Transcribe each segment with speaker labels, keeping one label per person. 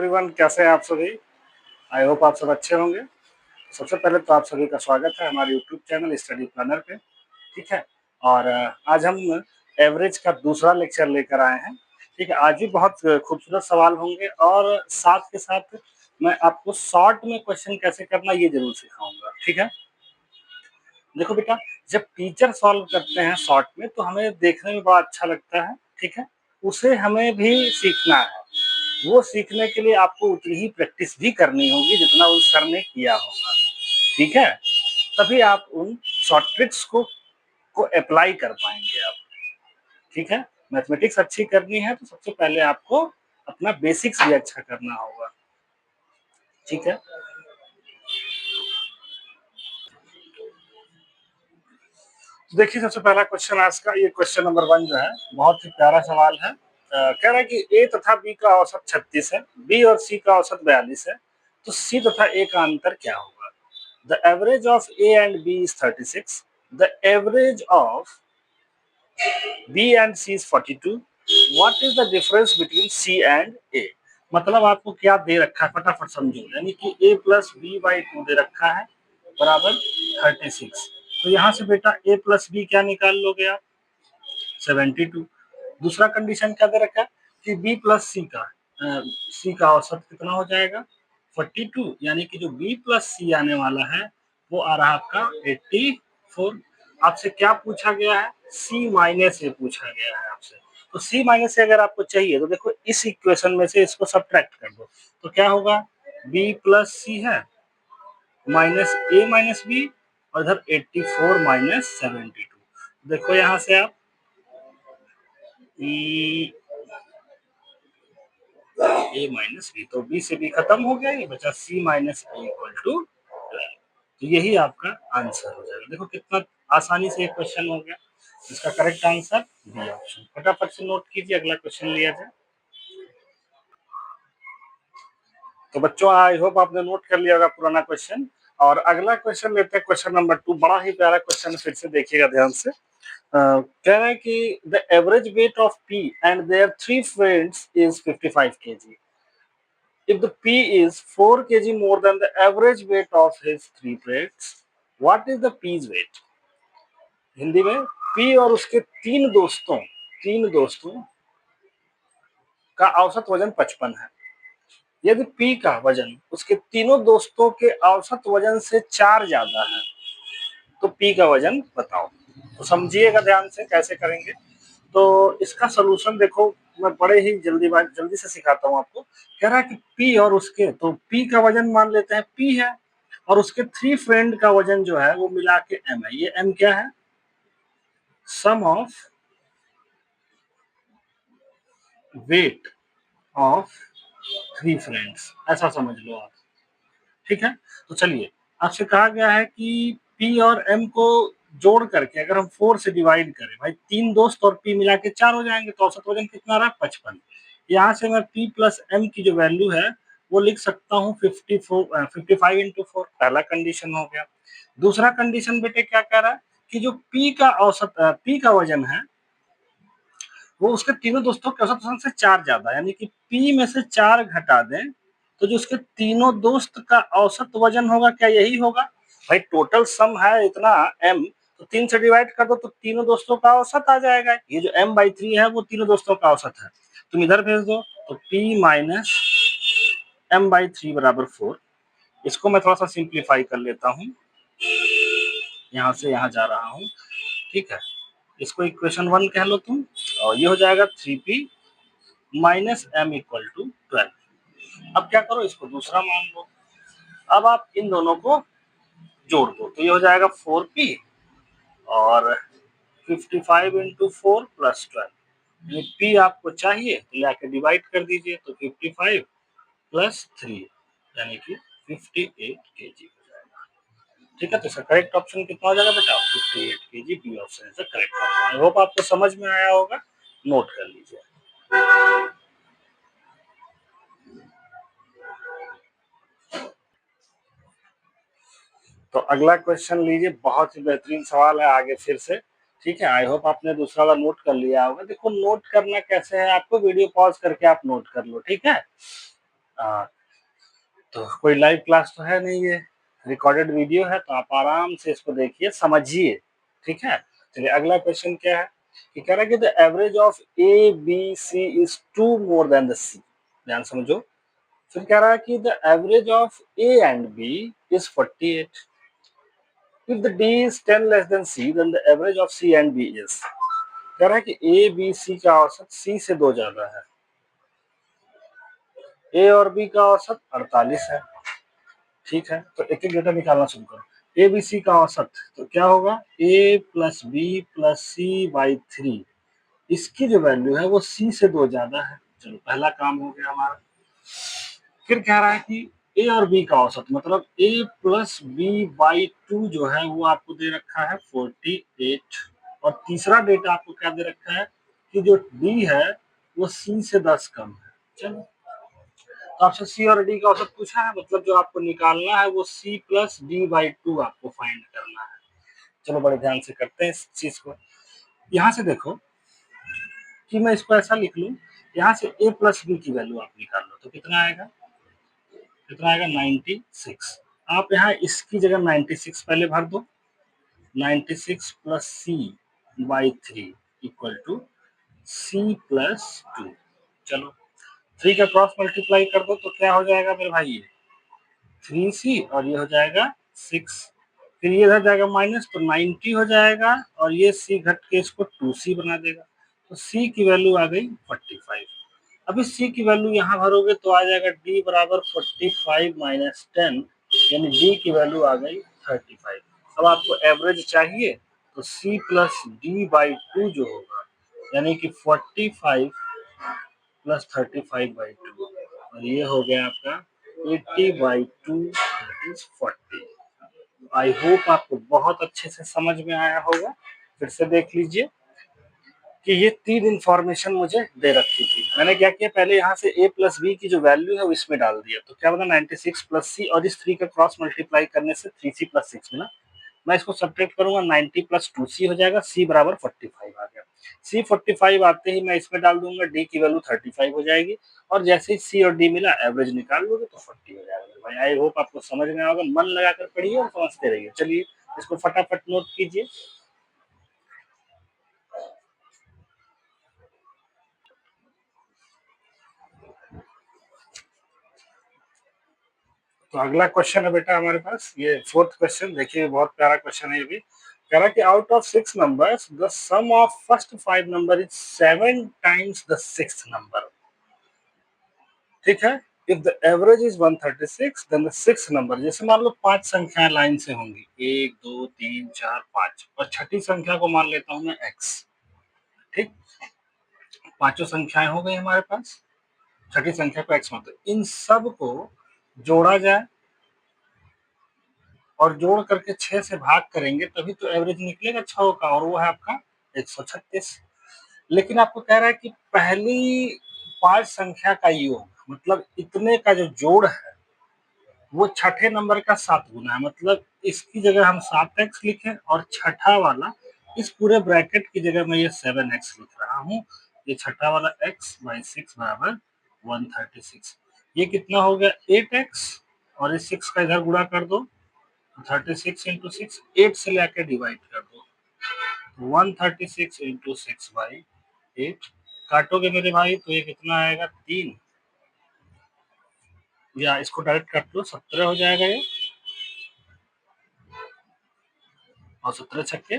Speaker 1: Everyone, कैसे हैं आप सभी। आई होप आप सब अच्छे होंगे। सबसे पहले तो आप सभी का स्वागत है हमारे यूट्यूब चैनल स्टडी प्लानर पे। ठीक है। और आज हम एवरेज का दूसरा लेक्चर लेकर आए हैं। ठीक है, आज भी बहुत खूबसूरत सवाल होंगे और साथ के साथ मैं आपको शॉर्ट में क्वेश्चन कैसे करना ये जरूर सिखाऊंगा। ठीक है, देखो बेटा, जब टीचर सॉल्व करते हैं शॉर्ट में तो हमें देखने में बड़ा अच्छा लगता है। ठीक है, उसे हमें भी सीखना है। वो सीखने के लिए आपको उतनी ही प्रैक्टिस भी करनी होगी जितना उस सर ने किया होगा। ठीक है, तभी आप उन शॉर्ट ट्रिक्स को अप्लाई कर पाएंगे आप। ठीक है, मैथमेटिक्स अच्छी करनी है तो सबसे पहले आपको अपना बेसिक्स भी अच्छा करना होगा। ठीक है, तो देखिए सबसे पहला क्वेश्चन आज का, ये क्वेश्चन नंबर 1 जो है बहुत ही प्यारा सवाल है। कह रहा है कि ए तथा बी का औसत 36 है, बी और सी का औसत 42 है, तो सी तथा ए का अंतर क्या होगा। The average of A and B is 36, the average of B and C is 42, what is the difference between C and A. मतलब आपको क्या दे रखा है फटाफट समझो, यानी कि a प्लस बी बाई 2 दे रखा है बराबर 36। तो यहाँ से बेटा a प्लस बी क्या निकाल लोगे आप, 72। दूसरा कंडीशन क्या दे रखा है कि b प्लस सी का औसत कितना हो जाएगा 42, यानी कि जो b प्लस सी आने वाला है वो आ रहा आपका 84। आपसे क्या पूछा गया है, c माइनस ए पूछा गया है आपसे। तो c माइनस ए अगर आपको चाहिए तो देखो इस इक्वेशन में से इसको सब्ट्रैक्ट कर दो, तो क्या होगा b प्लस सी है माइनस ए माइनस बी, और इधर 84 माइनस 72। देखो यहाँ से आप ए माइनस बी, तो बी से बी खत्म हो गया, ये बचा सी माइनस ए इक्वल टू 12। तो यही आपका आंसर हो जाएगा। देखो कितना आसानी से एक क्वेश्चन हो गया। इसका करेक्ट आंसर बी ऑप्शन। फटाफट से नोट कीजिए, अगला क्वेश्चन लिया जाए। तो बच्चों आई होप आपने नोट कर लिया होगा पुराना क्वेश्चन। और अगला क्वेश्चन लेते हैं, क्वेश्चन नंबर 2। बड़ा ही प्यारा क्वेश्चन, फिर से देखिएगा ध्यान से। कह रहा है कि the average weight of P and their 3 friends is 55 kg. If the P is 4 kg more than the average weight of his 3 friends, what is the P's weight? Hindi में, P और उसके तीन दोस्तों का औसत वजन 55 है। यदि P का वजन उसके तीनों दोस्तों के औसत वजन से 4 ज्यादा है तो P का वजन बताओ। तो समझिएगा ध्यान से कैसे करेंगे। तो इसका सलूशन देखो, मैं बड़े ही जल्दी से सिखाता हूँ आपको। कह रहा है कि P और उसके, तो P का वजन मान लेते हैं P है, और उसके 3 फ्रेंड का वजन जो है वो मिला के M है। ये M क्या है, सम ऑफ वेट ऑफ 3 फ्रेंड्स, ऐसा समझ लो आप। ठीक है, तो चलिए, आपसे कहा गया है कि P और M को जोड़ करके अगर हम 4 से डिवाइड करें, भाई 3 दोस्त और P मिला के 4 हो जाएंगे, तो औसत वजन कितना रहा 55। यहाँ से मैं P प्लस M की जो वैल्यू है वो लिख सकता हूँ 55 इंटू 4। पहला कंडीशन हो गया। दूसरा कंडीशन बेटे क्या कह रहा है कि जो P का वजन है वो उसके तीनों दोस्तों के औसत वजन से 4 ज्यादा, यानी कि P में से 4 घटा दें तो जो उसके तीनों दोस्त का औसत वजन होगा क्या यही होगा। भाई टोटल सम है इतना M, तो 3 से डिवाइड कर दो तो तीनों दोस्तों का औसत आ जाएगा। ये जो M/3 है वो तीनों दोस्तों का औसत है, तुम इधर भेज दो तो P माइनस M/3 बराबर 4। इसको मैं थोड़ा सा सिंप्लीफाई कर लेता हूँ, यहाँ से यहाँ जा रहा हूँ। ठीक है, इसको इक्वेशन 1 कह लो तुम, और ये हो जाएगा 3P minus M equal to 12। अब क्या करो, इसको दूसरा मान लो। अब आप इन दोनों को जोड़ दो तो ये हो जाएगा 4P और 55 इंटू 4 प्लस 12। P आपको चाहिए तो लाके डिवाइड कर दीजिए, तो 55 प्लस 3 यानी कि 58 kg हो जाएगा। ठीक है, तो इसका करेक्ट ऑप्शन कितना हो जाएगा बेटा, 58 kg। B option is the correct option. I hope आपको समझ में आया होगा, नोट कर लीजिए। तो अगला क्वेश्चन लीजिए, बहुत ही बेहतरीन सवाल है आगे फिर से। ठीक है, आई होप आपने दूसरा वाला नोट कर लिया होगा। देखो नोट करना कैसे है, आपको वीडियो पॉज करके आप नोट कर लो। ठीक है, तो कोई लाइव क्लास तो है नहीं, ये रिकॉर्डेड वीडियो है, तो आप आराम से इसको देखिए, समझिए, ठीक है। चलिए अगला क्वेश्चन क्या है कि कह रहा है कि the average of A B C is 2 more than the C. ध्यान समझो। फिर कह रहा है कि the average of A and B is 48। If the D is 10 less than C then the average of C and B is. कह रहा है कि ए बी सी का औसत सी से 2 ज्यादा है। ए और बी का औसत 48 है। ठीक है, तो एक एक डेटा निकालना शुरू करो। ए बी सी का औसत तो क्या होगा, A plus B plus C by 3। इसकी जो वैल्यू है वो सी से 2 ज्यादा है। चलो पहला काम हो गया हमारा। फिर कह रहा है कि ए और बी का औसत मतलब ए प्लस बी बाई 2 जो है वो आपको दे रखा है 48। और तीसरा डेटा आपको क्या दे रखा है कि जो डी है वो सी से 10 कम है। चलो, तो आपसे सी और डी का औसत पूछा है, मतलब जो आपको निकालना है वो सी प्लस डी बाई 2 आपको फाइंड करना है। चलो बड़े ध्यान से करते हैं इस चीज को। यहाँ से देखो कि मैं इसको ऐसा लिख लूं, यहाँ से ए प्लस बी की वैल्यू आप निकाल लो, तो कितना आएगा, कितना आएगा 96। आप यहाँ इसकी जगह 96 पहले भर दो। 96 plus C by 3 equal to C plus 2। चलो 3 का क्रॉस मल्टीप्लाई कर दो तो क्या हो जाएगा मेरे भाई, ये 3c और ये हो जाएगा 6। फिर ये इधर जाएगा माइनस तो 90 हो जाएगा और ये c घट के इसको 2c बना देगा। तो c की वैल्यू आ गई 45। अब इस c की वैल्यू यहाँ भरोगे तो आ जाएगा d बराबर 45 माइनस 10, यानी d की वैल्यू आ गई 35। अब आपको एवरेज चाहिए तो c प्लस डी बाई 2 जो होगा, यानी कि 45 प्लस 35 बाई 2, और ये हो गया आपका 80 बाई 2 इज 40। आई होप आपको बहुत अच्छे से समझ में आया होगा। फिर से देख लीजिए कि ये 3 इंफॉर्मेशन मुझे दे रखी थी। मैंने क्या किया, पहले यहाँ से a प्लस बी की जो वैल्यू है वो इसमें डाल दिया, तो क्या बना 96 प्लस सी, और इस 3 का क्रॉस मल्टीप्लाई करने से 3c प्लस 6 मिला। मैं इसको सब्ट्रैक्ट करूंगा, 90 प्लस 2c हो जाएगा, c बराबर 45 आ गया। c 45 आते ही मैं इसमें डाल दूंगा, d की वैल्यू 35 हो जाएगी, और जैसे ही c और d मिला एवरेज निकाल लोगे तो 40 हो जाएगा। भाई आई होप आपको समझ में आएगा, मन लगाकर पढ़िए और समझते रहिए। चलिए इसको फटाफट नोट कीजिए। तो अगला क्वेश्चन है बेटा हमारे पास, ये फोर्थ क्वेश्चन देखिए, बहुत प्यारा क्वेश्चन है ये भी। कह रहा है कि out of 6 numbers the sum of first 5 number is 7 times the 6th number. ठीक है, if the average is 136 then the 6th number, जैसे मान लो 5 संख्याएं लाइन से होंगी, 1 2 3 4 5, और छठी संख्या को मान लेता हूं मैं x। ठीक, पांचों संख्याएं हो गई हमारे पास, छठी संख्या को x मतलब इन सब को जोड़ा जाए और जोड़ करके 6 से भाग करेंगे तभी तो एवरेज निकलेगा 6 का, और वो है आपका 136। लेकिन आपको कह रहा है कि पहली 5 संख्या का योग मतलब इतने का जो जोड़ है वो छठे नंबर का 7 गुना है, मतलब इसकी जगह हम 7x लिखें और छठा वाला इस पूरे ब्रैकेट की जगह मैं ये 7x लिख रहा हूँ। ये छठा वाला x बाई 6 बराबर 136। ये कितना हो गया 8x, और इस 6 का इधर गुणा कर दो, 36 इंटू 6, 8 से लेकर डिवाइड कर दो, 136 इंटू 6 बाई 8। काटोगे मेरे भाई तो ये कितना आएगा 3, या इसको डायरेक्ट काट लो, 17 हो जाएगा ये, और 17 छक्के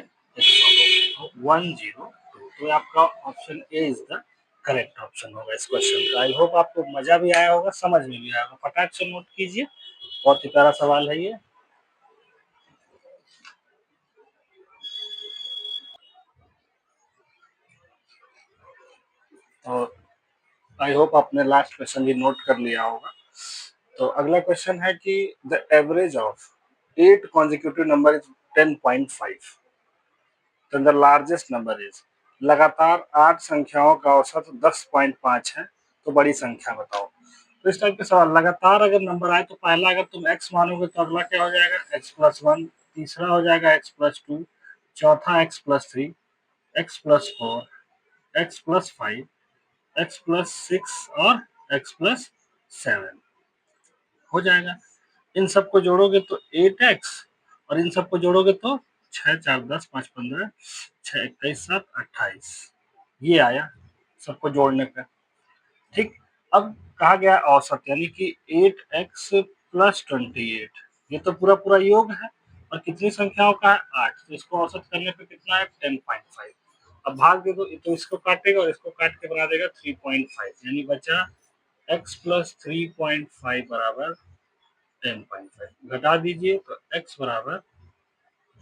Speaker 1: 102। तो आपका option A is the correct option होगा इस क्वेश्चन का। आई होप आपको मजा भी आया होगा, समझ में भी आया होगा। फटाक से नोट कीजिए, बहुत ही प्यारा सवाल है ये। और आई होप आपने लास्ट क्वेश्चन भी नोट कर लिया होगा। तो अगला क्वेश्चन है कि the average of 8 consecutive number is 10.5, तो द लार्जेस्ट नंबर इज, लगातार 8 संख्याओं का औसत 10.5 है, तो बड़ी संख्या बताओ। तो इस टाइप के सवाल, लगातार अगर नंबर आए तो पहला अगर तुम x मानोगे तो अगला क्या हो जाएगा x प्लस 1, तीसरा हो जाएगा x प्लस 2, चौथा x plus 3, x plus 4, x plus 5, x plus 6 और x प्लस 7 हो जाएगा। इन सबको जोड़ोगे तो 8x और इन सबको जोड़ोगे तो 6 4 10 5 15 6 21 7 28 ये आया सबको जोड़ने पे। ठीक, अब कहा गया औसत यानी कि 8x प्लस 28 ये तो पूरा पूरा योग है और कितनी संख्याओं का है 8 तो इसको औसत करने पे कितना है 10.5। अब भाग दे दो तो इसको काटेगा और इसको काट के बना देगा 3.5 यानी बचा x प्लस 3.5 बराबर 10.5 घटा दीजिए तो x बराबर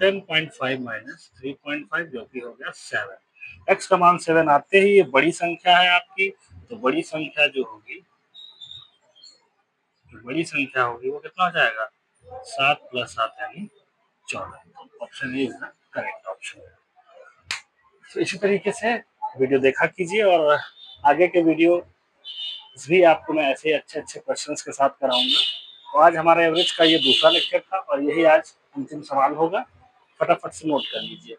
Speaker 1: 10.5 माइनस 3.5 जो कि हो गया 7। x का मान 7 आते ही ये बड़ी संख्या है आपकी, तो बड़ी संख्या जो होगी वो कितना हो जाएगा 7 प्लस 7 यानी 14। Option A is the correct option. तो इसी तरीके से वीडियो देखा कीजिए और आगे के वीडियो भी आपको मैं ऐसे अच्छे अच्छे क्वेश्चंस के साथ कराऊंगा। तो आज हमारा एवरेज का ये दूसरा लेक्चर था और यही आज अंतिम सवाल होगा। फटाफट से नोट कर लीजिए।